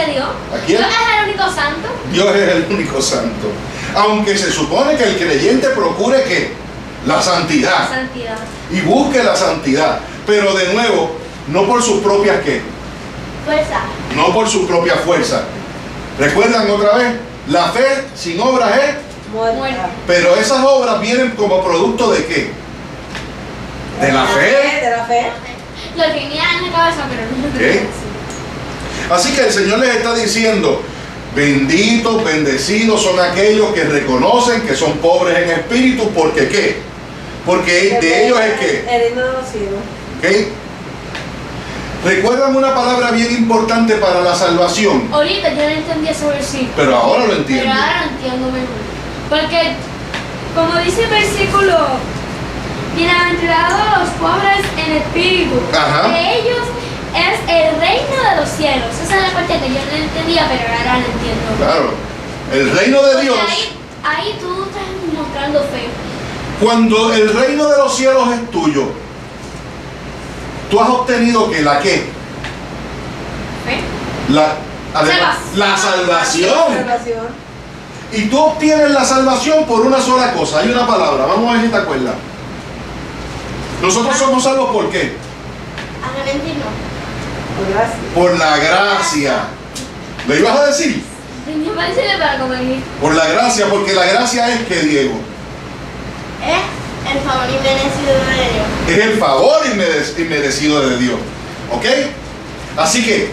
de Dios. ¿A quién? Dios es el único santo. Dios es el único santo. Aunque se supone que el creyente procure ¿qué? La santidad. La santidad. Y busque la santidad. Pero de nuevo, no por sus propias ¿qué? Fuerza. No por su propia fuerza. ¿Recuerdan otra vez? La fe sin obras es. Muerte. Pero esas obras vienen como producto ¿de qué? De la fe. De la fe. Lo tenía en la cabeza, pero no lo ¿Qué? tenía. Así que el Señor les está diciendo: benditos, bendecidos son aquellos que reconocen que son pobres en espíritu. ¿Porque qué? Porque de ellos es que. El reino de los cielos. ¿Ok? ¿Recuerdan una palabra bien importante para la salvación? Ahorita yo no entendía ese versículo. Pero ahora lo entiendo. Pero ahora lo entiendo mejor. Porque, como dice el versículo, bienaventurados los pobres en espíritu. Ajá. De ellos es el reino de los cielos. Esa es la parte que yo no entendía, pero ahora lo entiendo. Claro. El reino de Porque Dios. ahí tú estás mostrando fe. Cuando el reino de los cielos es tuyo, tú has obtenido que la qué? ¿Fe? La salvación. Salvación. Y tú obtienes la salvación por una sola cosa. Hay una palabra, vamos a ver si te acuerdas. Nosotros somos salvos ¿por qué? Arrepentirnos. Por gracia. Por la gracia. ¿Lo ibas a decir? Me parece para comer. Por la gracia, porque la gracia es que, Diego, Es el favor inmerecido de Dios. es el favor inmerecido de Dios. ¿Ok? Así que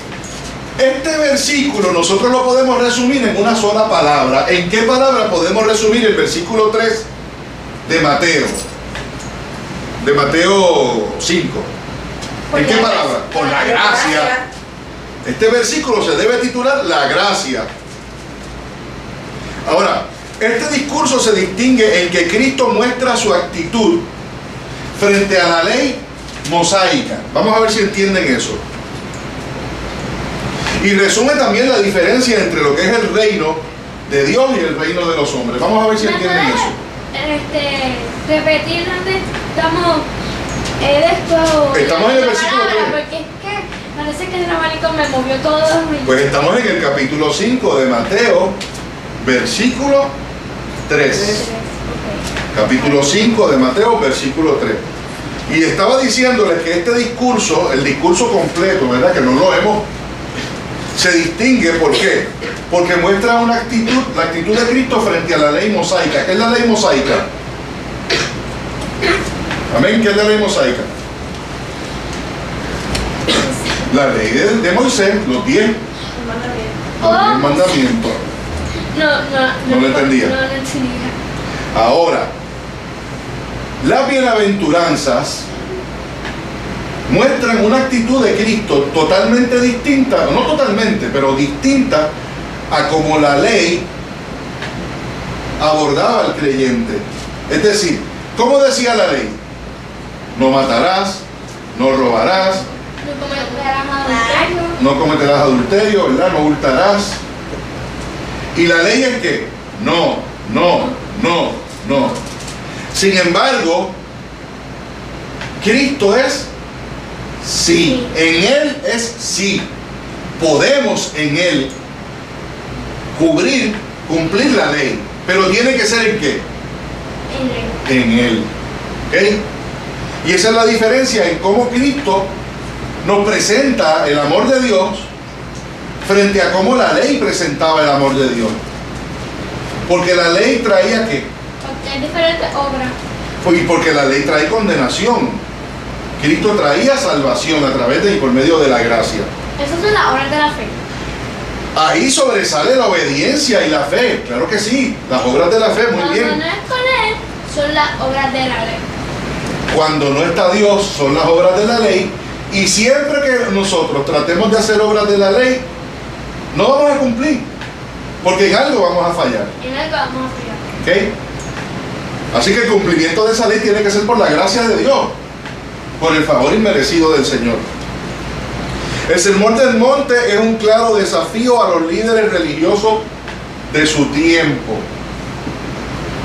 este versículo nosotros lo podemos resumir en una sola palabra. ¿En qué palabra podemos resumir el versículo 3 de Mateo? De Mateo 5. ¿En qué palabra? Por la gracia. Este versículo se debe titular La gracia. Ahora, este discurso se distingue en que Cristo muestra su actitud frente a la ley mosaica. Vamos a ver si entienden eso. Y resume también la diferencia entre lo que es el reino de Dios y el reino de los hombres. Vamos a ver si entienden eso. Repetir dónde estamos Estamos en el versículo 3. Porque es que parece que el abanico me movió todo. Pues estamos en el capítulo 5 de Mateo, versículo 3. Capítulo 5 de Mateo, versículo 3. Y estaba diciéndoles que este discurso, el discurso completo, ¿verdad? Que no lo hemos, se distingue, ¿por qué? Porque muestra una actitud, la actitud de Cristo frente a la ley mosaica. ¿Qué es la ley mosaica? Amén, ¿qué es la ley mosaica? La ley de Moisés, los 10 mandamientos. No lo entendía. No lo entendía. Ahora, las bienaventuranzas muestran una actitud de Cristo totalmente distinta, no totalmente, pero distinta a como la ley abordaba al creyente. Es decir, ¿cómo decía la ley? No matarás, no robarás, no cometerás adulterio, ¿verdad? No hurtarás. ¿Y la ley es qué? No. Sin embargo, Cristo es sí. En Él es sí. Podemos en Él cumplir la ley. Pero tiene que ser en qué? En Él. ¿Ok? Y esa es la diferencia en cómo Cristo nos presenta el amor de Dios frente a cómo la ley presentaba el amor de Dios. Porque la ley traía ¿qué? Porque hay diferentes obras. Y porque la ley trae condenación. Cristo traía salvación a través de y por medio de la gracia. Esas son las obras de la fe. Ahí sobresale la obediencia y la fe. Claro que sí, las obras de la fe, muy Cuando bien. no es con Él, son las obras de la ley. Cuando no está Dios, son las obras de la ley. Y siempre que nosotros tratemos de hacer obras de la ley, no vamos a cumplir. Porque en algo vamos a fallar. En algo vamos a fallar. ¿Ok? Así que el cumplimiento de esa ley tiene que ser por la gracia de Dios, por el favor inmerecido del Señor. El Sermón del Monte es un claro desafío a los líderes religiosos de su tiempo.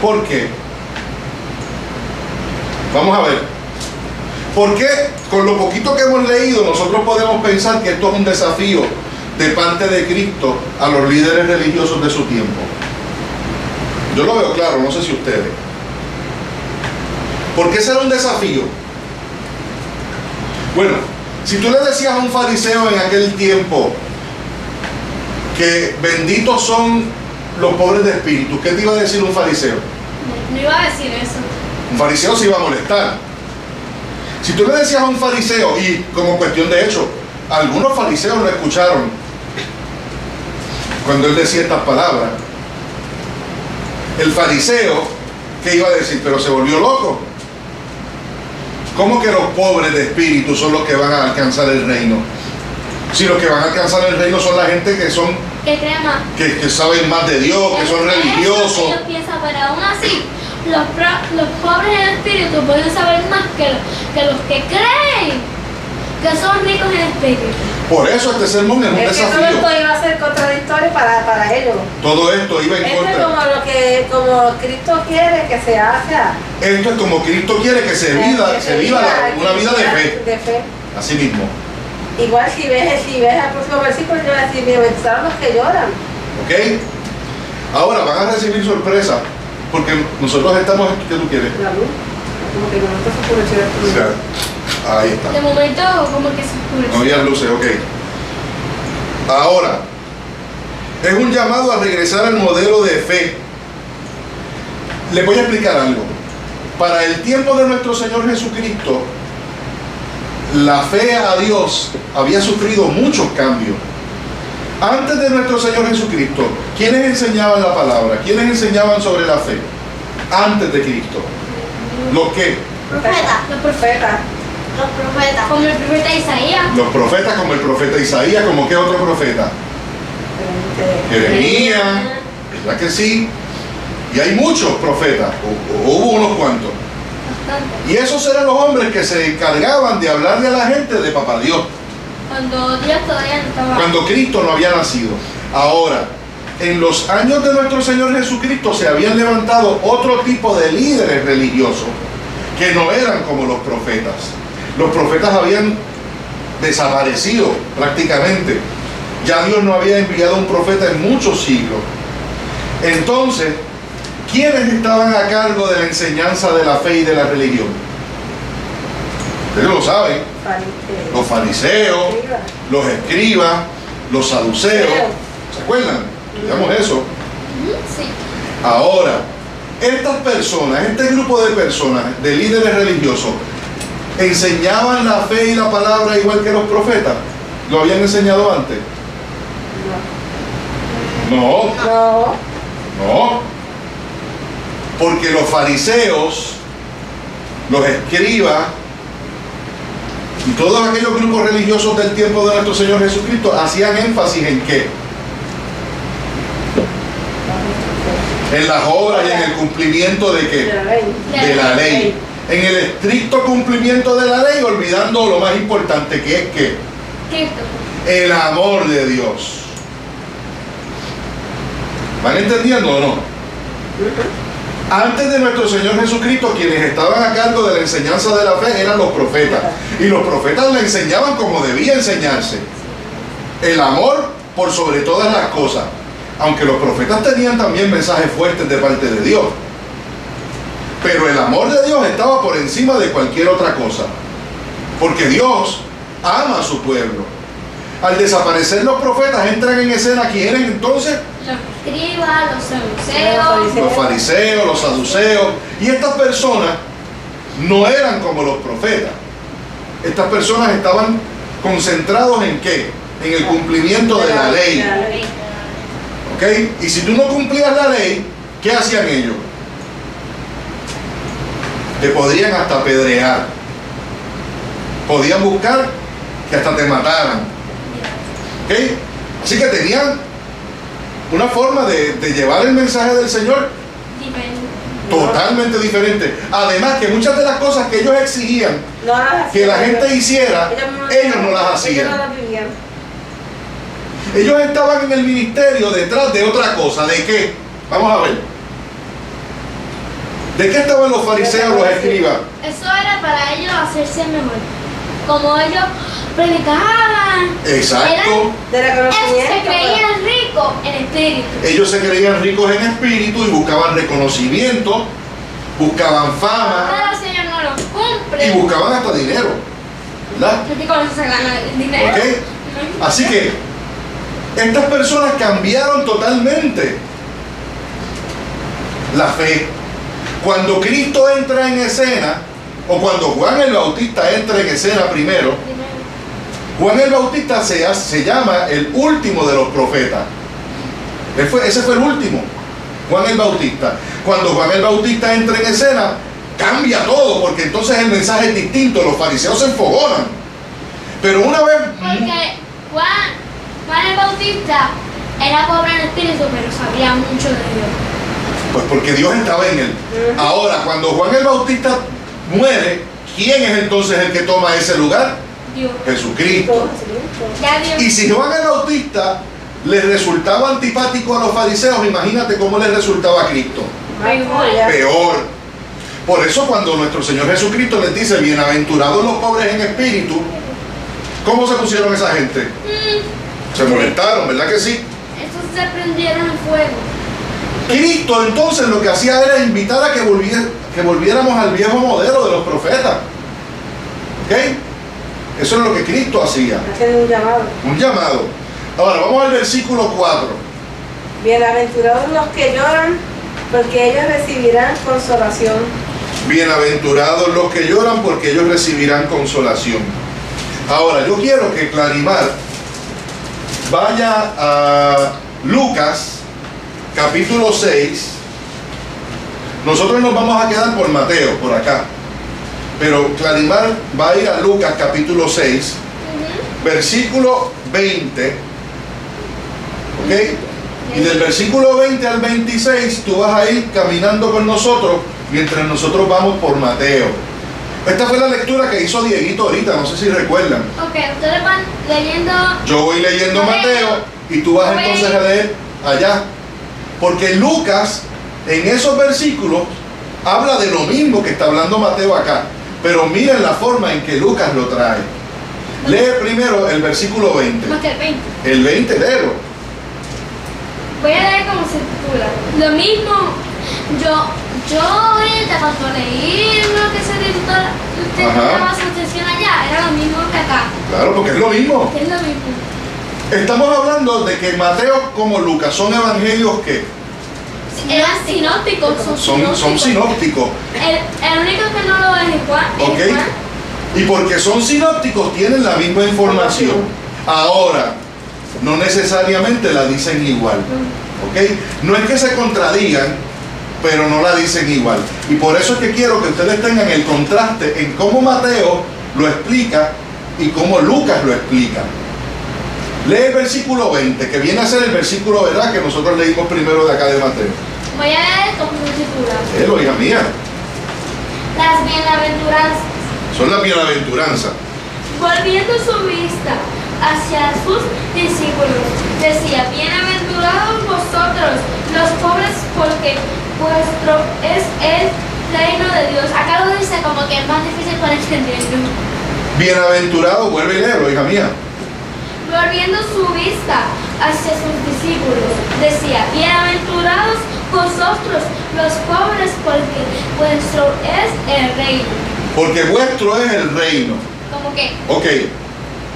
¿Por qué? Vamos a ver. ¿Por qué con lo poquito que hemos leído nosotros podemos pensar que esto es un desafío de parte de Cristo a los líderes religiosos de su tiempo? Yo lo veo claro, no sé si ustedes. ¿Por qué será un desafío? Bueno, si tú le decías a un fariseo en aquel tiempo que benditos son los pobres de espíritu, ¿qué te iba a decir un fariseo? No iba a decir eso. Un fariseo se iba a molestar. Si tú le decías a un fariseo, y como cuestión de hecho, algunos fariseos lo escucharon cuando él decía estas palabras, el fariseo, ¿qué iba a decir? Pero se volvió loco. ¿Cómo que los pobres de espíritu son los que van a alcanzar el reino? Si los que van a alcanzar el reino son la gente que son, Que cree más. que saben más de Dios, que son religiosos. Ellos piensan, pero aún así, los pobres en espíritu pueden saber más que los que creen que son ricos en espíritu. Por eso este sermón es un Es que todo desafío. esto iba a ser contradictorio para ellos. Todo esto iba en Esto es contra. como Cristo quiere que se haga. Esto es como Cristo quiere que se viva una vida de fe. De fe. Así mismo. Igual si ves el próximo versículo, yo voy a decir, bienaventurados los que lloran. ¿Ok? Ahora van a recibir sorpresa. Porque nosotros estamos. ¿Qué tú quieres? La luz. Como que no está oscurecido O el sea, ahí está. De momento, como que se oscurece. No había luces, ok. Ahora, es un llamado a regresar al modelo de fe. Les voy a explicar algo. Para el tiempo de nuestro Señor Jesucristo, la fe a Dios había sufrido muchos cambios. Antes de nuestro Señor Jesucristo, ¿quiénes enseñaban la palabra? ¿Quiénes enseñaban sobre la fe? Antes de Cristo. ¿Los qué? Profeta. Los profeta. profetas. Como el profeta Isaías. Los profetas, como el profeta Isaías, como qué otro profeta. Jeremías, ¿verdad que sí? Y hay muchos profetas, o hubo unos cuantos. Bastante. Y esos eran los hombres que se encargaban de hablarle a la gente de Papá Dios, Cuando Dios todavía no estaba. cuando Cristo no había nacido. Ahora, en los años de nuestro Señor Jesucristo se habían levantado otro tipo de líderes religiosos que no eran como los profetas. Los profetas habían desaparecido prácticamente. Ya Dios no había enviado un profeta en muchos siglos. Entonces, ¿quiénes estaban a cargo de la enseñanza de la fe y de la religión? Ustedes lo saben. Los fariseos, los escribas, los saduceos. ¿Se acuerdan? Digamos eso. Sí. Ahora, estas personas, este grupo de personas, de líderes religiosos, ¿enseñaban la fe y la palabra igual que los profetas? ¿Lo habían enseñado antes? No, No. no. Porque los fariseos, los escribas y todos aquellos grupos religiosos del tiempo de nuestro Señor Jesucristo hacían énfasis en ¿qué? En las obras y en el cumplimiento de ¿qué? De la ley. De la ley. En el estricto cumplimiento de la ley, olvidando lo más importante, que es ¿qué? Cristo. El amor de Dios. ¿Van entendiendo o no? Antes de nuestro Señor Jesucristo, quienes estaban a cargo de la enseñanza de la fe eran los profetas. Y los profetas le enseñaban como debía enseñarse. El amor por sobre todas las cosas. Aunque los profetas tenían también mensajes fuertes de parte de Dios. Pero el amor de Dios estaba por encima de cualquier otra cosa. Porque Dios ama a su pueblo. Al desaparecer los profetas, entran en escena ¿quiénes entonces? Los escribas, los saduceos. Los fariseos, los saduceos. Y estas personas no eran como los profetas. Estas personas estaban concentrados en ¿qué? En el cumplimiento de la ley. ¿Ok? Y si tú no cumplías la ley, ¿qué hacían ellos? Te podrían hasta apedrear. Podían buscar que hasta te mataran. ¿Ok? Así que tenían una forma de llevar el mensaje del Señor totalmente diferente. Además que muchas de las cosas que ellos exigían No las hacían. que la gente hiciera, ellos no las Ellos hacían. no las vivían. Ellos estaban en el ministerio detrás de otra cosa. ¿De qué? Vamos a ver. ¿De qué estaban los fariseos, los escribas? Eso era para ellos hacerse mejor. Como ellos predicaban. Exacto. De Se reconocimiento. creían ricos en espíritu. Ellos se creían ricos en espíritu y buscaban reconocimiento, buscaban fama Ahora el Señor no los y cumple. buscaban hasta dinero, ¿verdad? ¿Qué con eso se gana el dinero? ¿Ok? Así que estas personas cambiaron totalmente la fe. Cuando Cristo entra en escena, o cuando Juan el Bautista entra en escena primero, Juan el Bautista se llama el último de los profetas. Ese fue el último, Juan el Bautista. Cuando Juan el Bautista entra en escena, cambia todo, porque entonces el mensaje es distinto, los fariseos se enfogonan. Pero una vez... Porque Juan el Bautista era pobre en espíritu, pero sabía mucho de Dios. Pues porque Dios estaba en él. Ahora, cuando Juan el Bautista muere, ¿quién es entonces el que toma ese lugar? Dios. Jesucristo. Ya Dios. Y si Juan el Bautista les resultaba antipático a los fariseos, imagínate cómo les resultaba a Cristo. Peor. Por eso cuando nuestro Señor Jesucristo les dice, bienaventurados los pobres en espíritu, ¿cómo se pusieron esa gente? Se molestaron, ¿verdad que sí? Estos se prendieron en fuego. Cristo entonces lo que hacía era invitar a que volviéramos al viejo modelo de los profetas. ¿Ok? Eso es lo que Cristo hacía. Hacer un llamado. Un llamado. Ahora vamos al versículo 4. Bienaventurados los que lloran, porque ellos recibirán consolación. Bienaventurados los que lloran, porque ellos recibirán consolación. Ahora yo quiero que Clarimar vaya a Lucas capítulo 6. Nosotros nos vamos a quedar por Mateo, por acá. Pero Clarimar va a ir a Lucas capítulo 6, versículo 20. ¿Ok? Y del versículo 20 al 26 tú vas a ir caminando con nosotros mientras nosotros vamos por Mateo. Esta fue la lectura que hizo Dieguito ahorita, no sé si recuerdan. Ok, ustedes van leyendo. Yo voy leyendo Mateo y tú vas entonces a leer allá. Porque Lucas, en esos versículos, habla de lo mismo que está hablando Mateo acá. Pero miren la forma en que Lucas lo trae. Lee primero el versículo 20. Más que el 20. El 20, léelo. Voy a leer como se titula. Lo mismo, yo ahorita cuando leí lo que se titula, usted Ajá. prestaba su atención allá, era lo mismo que acá. Claro, porque es lo mismo. Es lo mismo. Estamos hablando de que Mateo como Lucas son evangelios que Eran sinópticos, son sinópticos. El único que no lo es Juan. ¿Ok? Es Juan. Y porque son sinópticos tienen la misma información. Ahora, no necesariamente la dicen igual. ¿Ok? No es que se contradigan, pero no la dicen igual. Y por eso es que quiero que ustedes tengan el contraste en cómo Mateo lo explica y cómo Lucas lo explica. Lee el versículo 20, que viene a ser el versículo, ¿verdad?, que nosotros leímos primero de acá de Mateo. Voy a leer como se titula. Lo hija mía. Las bienaventuranzas. Son las bienaventuranzas. Volviendo su vista hacia sus discípulos, decía: bienaventurados vosotros, los pobres, porque vuestro es el reino de Dios. Acá lo dice como que es más difícil para entenderlo. Bienaventurado, vuelve y léelo, hija mía. Volviendo su vista hacia sus discípulos, decía: bienaventurados vosotros, los pobres, porque vuestro es el reino. Porque vuestro es el reino. Como que Ok,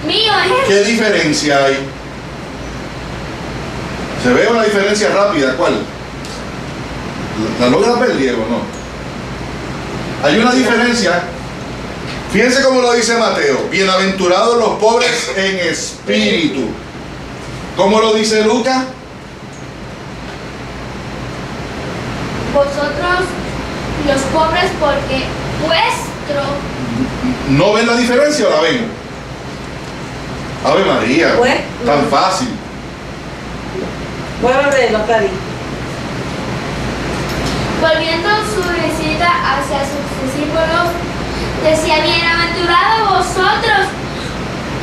mío es ¿qué diferencia hay? ¿Se ve una diferencia rápida? ¿Cuál? ¿La logras ver, Diego? No. Hay una diferencia. Fíjense cómo lo dice Mateo. Bienaventurados los pobres en espíritu. ¿Cómo lo dice Lucas? vosotros, los pobres, porque vuestro. ¿No ven la diferencia o la ven? Ave María, Bueno. tan fácil. Vuelvo a leerlo, Cari. Volviendo su visita hacia sus discípulos, decía: bienaventurados vosotros,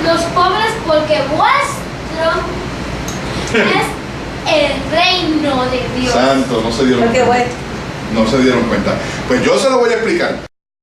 los pobres, porque vuestro es el reino de Dios. Santo, no se dieron Porque cuenta. bueno. No se dieron cuenta. Pues yo se lo voy a explicar.